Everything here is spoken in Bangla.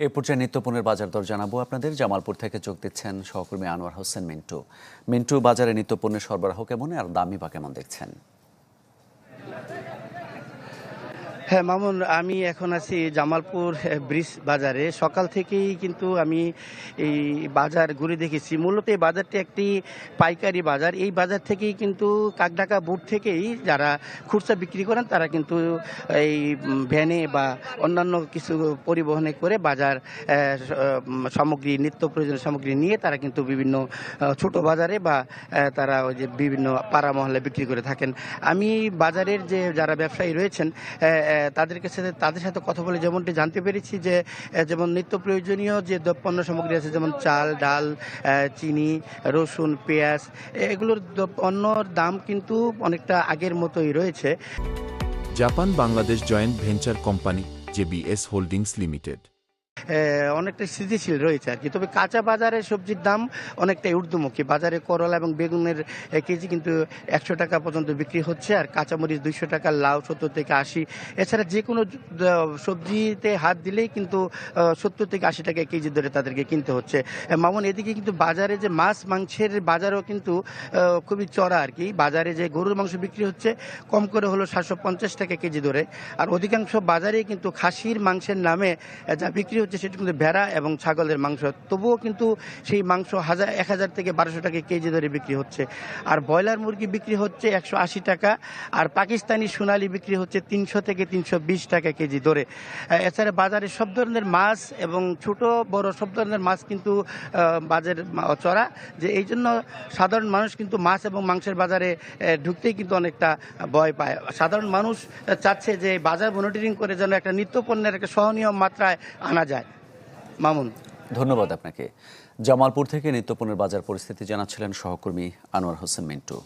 এ পর্যায়ে নিত্যপণ্যের বাজার দর জানাবো আপনাদের। জামালপুর থেকে যোগ দিচ্ছেন সহকর্মী আনোয়ার হোসেন মিন্টু। মিন্টু, বাজারে নিত্যপণ্যের সরবরাহ কেমন আর দামই বা কেমন দেখছেন? হ্যাঁ মামুন, আমি এখন আছি জামালপুর ব্রিজ বাজারে। সকাল থেকেই কিন্তু আমি এই বাজার ঘুরে দেখেছি। মূলত এই বাজারটি একটি পাইকারি বাজার। এই বাজার থেকেই কিন্তু কাকডাকা বুট থেকেই যারা খুচরা বিক্রি করেন তারা কিন্তু এই ভ্যানে বা অন্যান্য কিছু পরিবহনে করে বাজার সামগ্রী, নিত্য প্রয়োজনীয় সামগ্রী নিয়ে তারা কিন্তু বিভিন্ন ছোট বাজারে বা তারা ওই যে বিভিন্ন পাড়া মহল্লায় বিক্রি করে থাকেন। আমি বাজারের যে যারা ব্যবসায়ী রয়েছেন তাদের সাথে কথা বলে যেমনটি জানতে পেরেছি যে যেমন নিত্য প্রয়োজনীয় যে পণ্য সামগ্রী আছে, যেমন চাল, ডাল, চিনি, রসুন, পেঁয়াজ, এগুলোর পণ্যর দাম কিন্তু অনেকটা আগের মতোই রয়েছে। Japan Bangladesh joint venture company JBS holdings limited অনেকটা স্থিতিশীল রয়েছে আর কি। তবে কাঁচা বাজারে সবজির দাম অনেকটাই ঊর্ধ্বমুখী। বাজারে করলা এবং বেগুনের কেজি কিন্তু 100 টাকা পর্যন্ত বিক্রি হচ্ছে, আর কাঁচামরিচ 200 টাকা, লাউ 70 থেকে 80। এছাড়া যে কোনো সবজিতে হাত দিলেই কিন্তু 70 থেকে 80 টাকা কেজি ধরে তাদেরকে কিনতে হচ্ছে। মামুন, এদিকে কিন্তু বাজারে যে মাছ মাংসের বাজারও কিন্তু খুবই চড়া আর কি। বাজারে যে গরুর মাংস বিক্রি হচ্ছে কম করে হলো 750 টাকা কেজি ধরে, আর অধিকাংশ বাজারেই কিন্তু খাসির মাংসের নামে যা বিক্রি হচ্ছে সেটা কিন্তু ভেড়া এবং ছাগলের মাংস। তবুও কিন্তু সেই মাংস 1000 থেকে 1200 টাকা কেজি ধরে বিক্রি হচ্ছে। আর ব্রয়লার মুরগি বিক্রি হচ্ছে 180 টাকা, আর পাকিস্তানি সোনালি বিক্রি হচ্ছে 300 থেকে 320 টাকা কেজি ধরে। এছাড়া বাজারে সব ধরনের মাছ এবং ছোট বড় সব ধরনের মাছ কিন্তু বাজার চড়া, যে এই জন্য সাধারণ মানুষ কিন্তু মাছ এবং মাংসের বাজারে ঢুকতেই কিন্তু অনেকটা ভয় পায়। সাধারণ মানুষ চাচ্ছে যে বাজার মনিটরিং করে যেন একটা নিত্য পণ্যের একটা সহনীয় মাত্রায় আনা যায়। মামুন, ধন্যবাদ আপনাকে। জামালপুর থেকে নিত্যপণ্যের বাজার পরিস্থিতি জানাচ্ছিলেন সহকর্মী আনোয়ার হোসেন মিন্টু।